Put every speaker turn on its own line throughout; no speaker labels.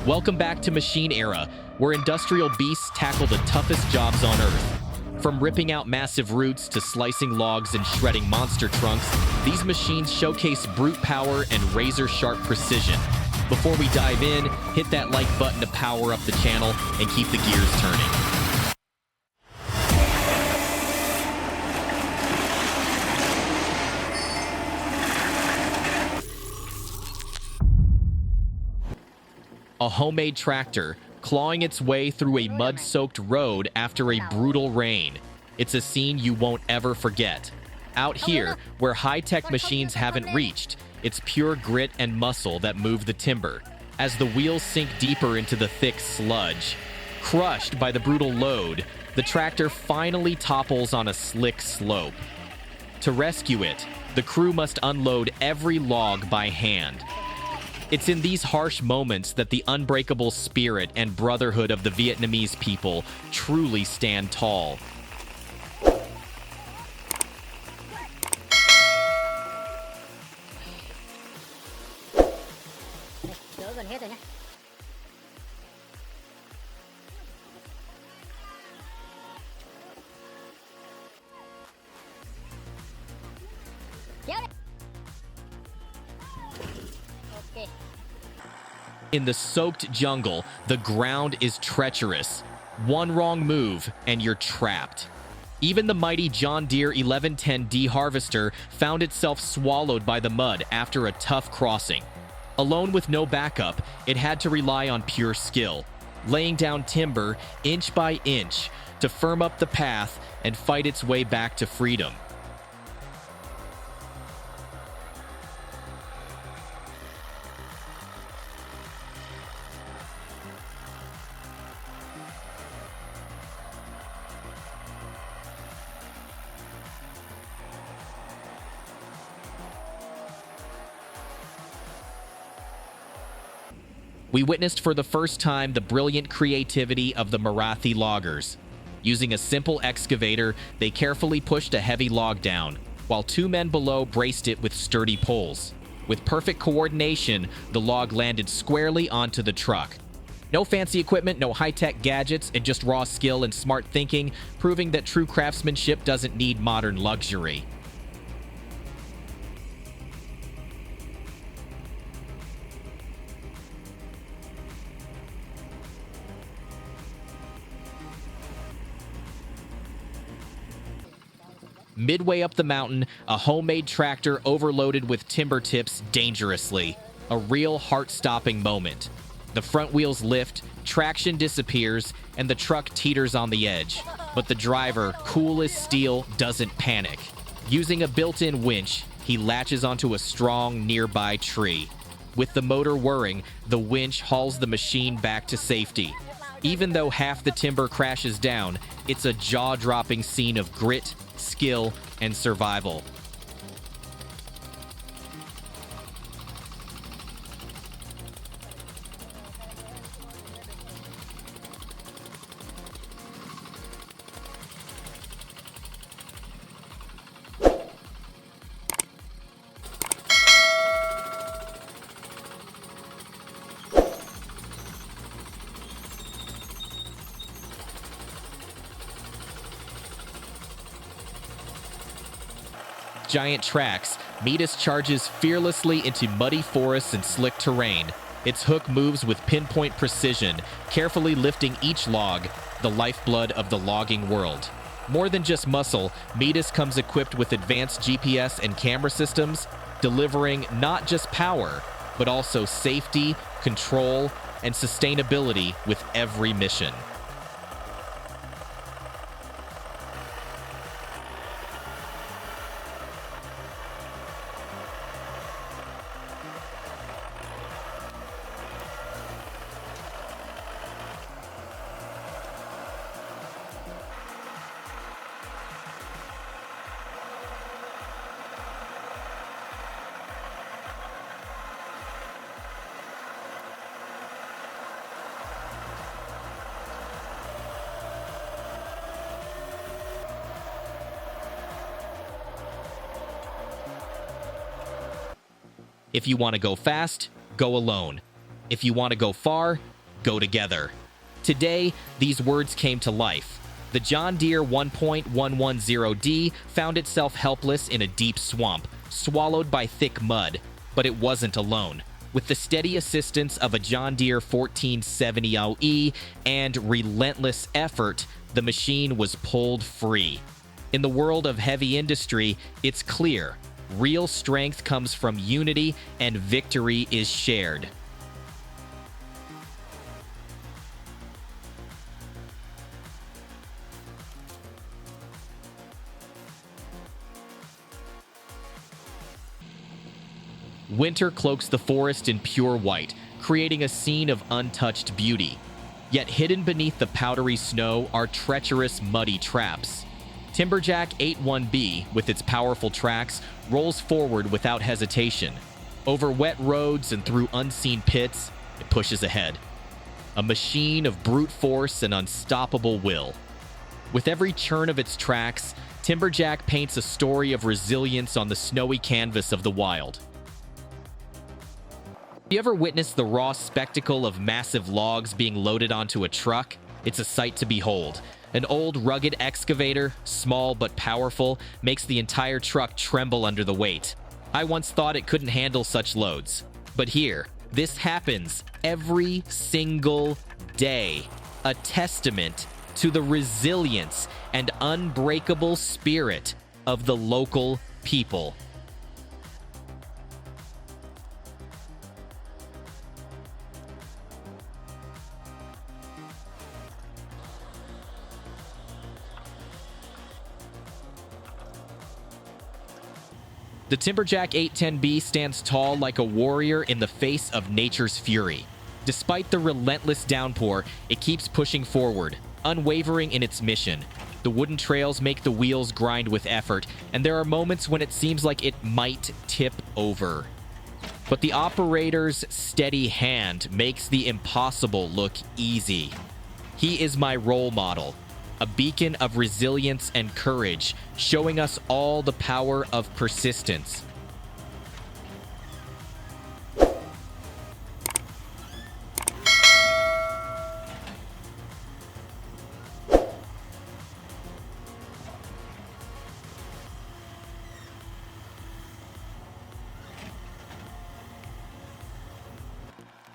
Welcome back to Machine Era, where industrial beasts tackle the toughest jobs on Earth. From ripping out massive roots to slicing logs and shredding monster trunks, these machines showcase brute power and razor-sharp precision. Before we dive in, hit that like button to power up the channel and keep the gears turning. A homemade tractor, clawing its way through a mud-soaked road after a brutal rain. It's a scene you won't ever forget. Out here, where high-tech machines haven't reached, it's pure grit and muscle that move the timber. As the wheels sink deeper into the thick sludge, crushed by the brutal load, the tractor finally topples on a slick slope. To rescue it, the crew must unload every log by hand. It's in these harsh moments that the unbreakable spirit and brotherhood of the Vietnamese people truly stand tall. In the soaked jungle, the ground is treacherous. One wrong move, and you're trapped. Even the mighty John Deere 1110D harvester found itself swallowed by the mud after a tough crossing. Alone with no backup, it had to rely on pure skill, laying down timber inch by inch to firm up the path and fight its way back to freedom. We witnessed for the first time the brilliant creativity of the Marathi loggers. Using a simple excavator, they carefully pushed a heavy log down, while two men below braced it with sturdy poles. With perfect coordination, the log landed squarely onto the truck. No fancy equipment, no high-tech gadgets, and just raw skill and smart thinking, proving that true craftsmanship doesn't need modern luxury. Midway up the mountain, a homemade tractor overloaded with timber tips dangerously. A real heart-stopping moment. The front wheels lift, traction disappears, and the truck teeters on the edge. But the driver, cool as steel, doesn't panic. Using a built-in winch, he latches onto a strong nearby tree. With the motor whirring, the winch hauls the machine back to safety. Even though half the timber crashes down, it's a jaw-dropping scene of grit, skill, and survival. Giant tracks, Midas charges fearlessly into muddy forests and slick terrain. Its hook moves with pinpoint precision, carefully lifting each log, the lifeblood of the logging world. More than just muscle, Midas comes equipped with advanced GPS and camera systems, delivering not just power, but also safety, control, and sustainability with every mission. If you want to go fast, go alone. If you want to go far, go together. Today, these words came to life. The John Deere 1.110D found itself helpless in a deep swamp, swallowed by thick mud, but it wasn't alone. With the steady assistance of a John Deere 1470LE and relentless effort, the machine was pulled free. In the world of heavy industry, it's clear. Real strength comes from unity, and victory is shared. Winter cloaks the forest in pure white, creating a scene of untouched beauty. Yet hidden beneath the powdery snow are treacherous, muddy traps. Timberjack 81B, with its powerful tracks, rolls forward without hesitation. Over wet roads and through unseen pits, it pushes ahead. A machine of brute force and unstoppable will. With every churn of its tracks, Timberjack paints a story of resilience on the snowy canvas of the wild. Have you ever witnessed the raw spectacle of massive logs being loaded onto a truck? It's a sight to behold. An old, rugged excavator, small but powerful, makes the entire truck tremble under the weight. I once thought it couldn't handle such loads. But here, this happens every single day. A testament to the resilience and unbreakable spirit of the local people. The Timberjack 810B stands tall like a warrior in the face of nature's fury. Despite the relentless downpour, it keeps pushing forward, unwavering in its mission. The wooden trails make the wheels grind with effort, and there are moments when it seems like it might tip over. But the operator's steady hand makes the impossible look easy. He is my role model. A beacon of resilience and courage, showing us all the power of persistence.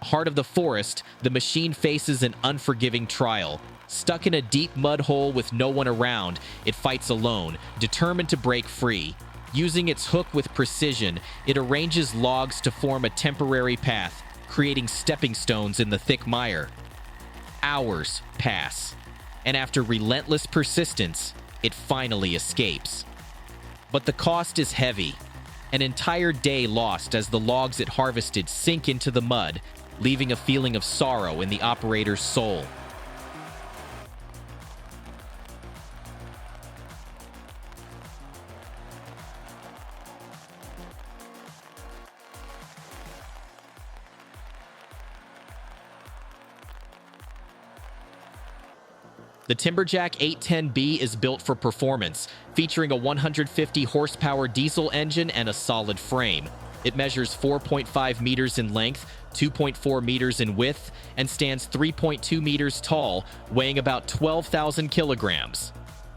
Heart of the forest, the machine faces an unforgiving trial. Stuck in a deep mud hole with no one around, it fights alone, determined to break free. Using its hook with precision, it arranges logs to form a temporary path, creating stepping stones in the thick mire. Hours pass, and after relentless persistence, it finally escapes. But the cost is heavy. An entire day lost as the logs it harvested sink into the mud, leaving a feeling of sorrow in the operator's soul. The Timberjack 810B is built for performance, featuring a 150 horsepower diesel engine and a solid frame. It measures 4.5 meters in length, 2.4 meters in width, and stands 3.2 meters tall, weighing about 12,000 kilograms.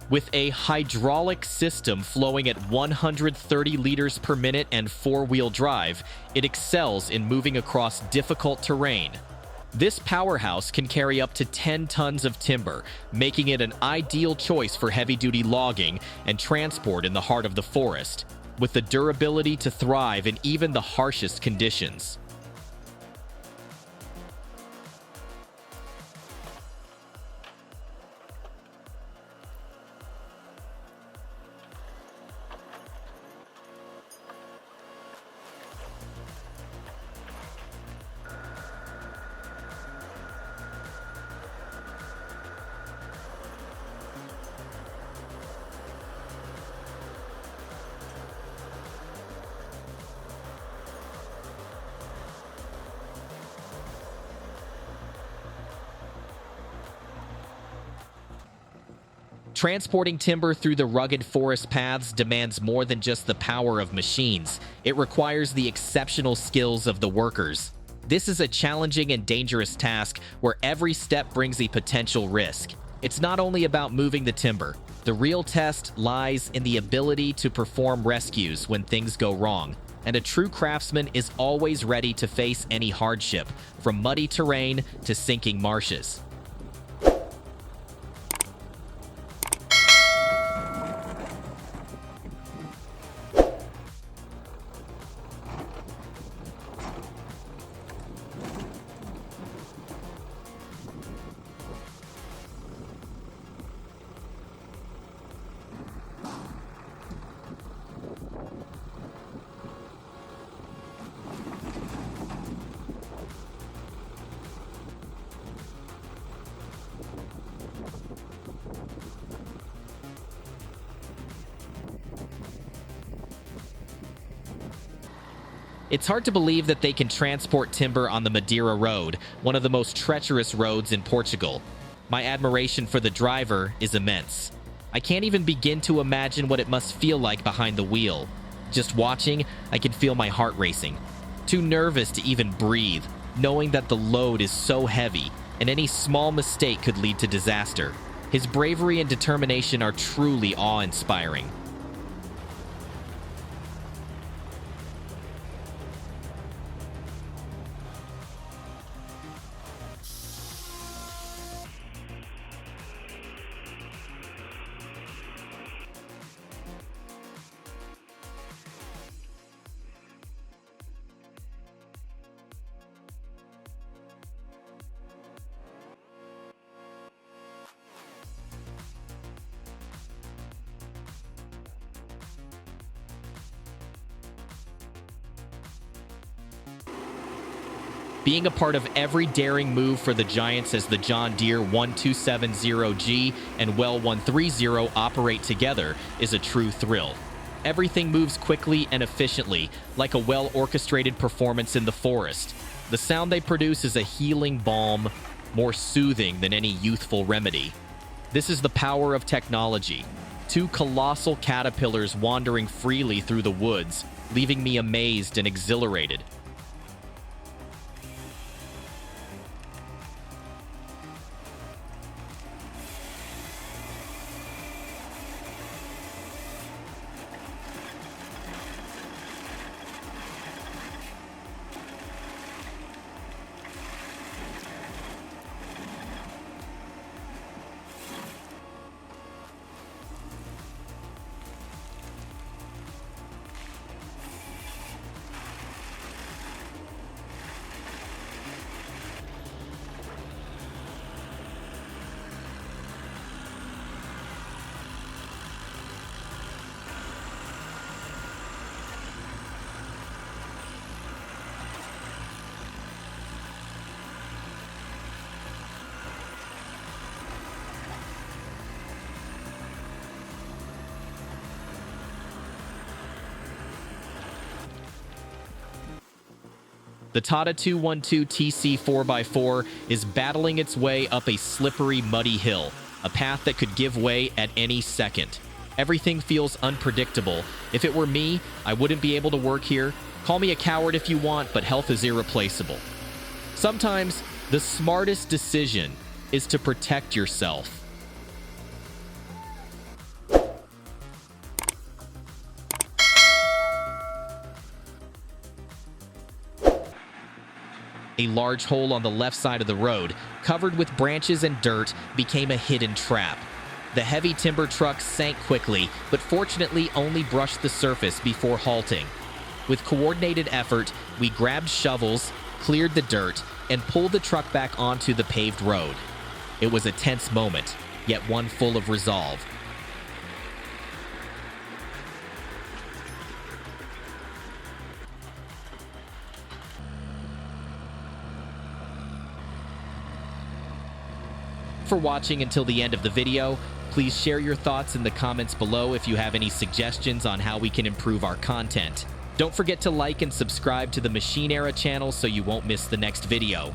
With a hydraulic system flowing at 130 liters per minute and four-wheel drive, it excels in moving across difficult terrain. This powerhouse can carry up to 10 tons of timber, making it an ideal choice for heavy-duty logging and transport in the heart of the forest, with the durability to thrive in even the harshest conditions. Transporting timber through the rugged forest paths demands more than just the power of machines. It requires the exceptional skills of the workers. This is a challenging and dangerous task where every step brings a potential risk. It's not only about moving the timber. The real test lies in the ability to perform rescues when things go wrong, and a true craftsman is always ready to face any hardship, from muddy terrain to sinking marshes. It's hard to believe that they can transport timber on the Madeira Road, one of the most treacherous roads in Portugal. My admiration for the driver is immense. I can't even begin to imagine what it must feel like behind the wheel. Just watching, I can feel my heart racing. Too nervous to even breathe, knowing that the load is so heavy, and any small mistake could lead to disaster. His bravery and determination are truly awe-inspiring. Being a part of every daring move for the Giants as the John Deere 1270G and Well 130 operate together is a true thrill. Everything moves quickly and efficiently, like a well-orchestrated performance in the forest. The sound they produce is a healing balm, more soothing than any youthful remedy. This is the power of technology. Two colossal caterpillars wandering freely through the woods, leaving me amazed and exhilarated. The Tata 212 TC 4x4 is battling its way up a slippery, muddy hill, a path that could give way at any second. Everything feels unpredictable. If it were me, I wouldn't be able to work here. Call me a coward if you want, but health is irreplaceable. Sometimes, the smartest decision is to protect yourself. A large hole on the left side of the road, covered with branches and dirt, became a hidden trap. The heavy timber truck sank quickly, but fortunately only brushed the surface before halting. With coordinated effort, we grabbed shovels, cleared the dirt, and pulled the truck back onto the paved road. It was a tense moment, yet one full of resolve. For watching until the end of the video. Please share your thoughts in the comments below if you have any suggestions on how we can improve our content. Don't forget to like and subscribe to the Machine Era channel so you won't miss the next video.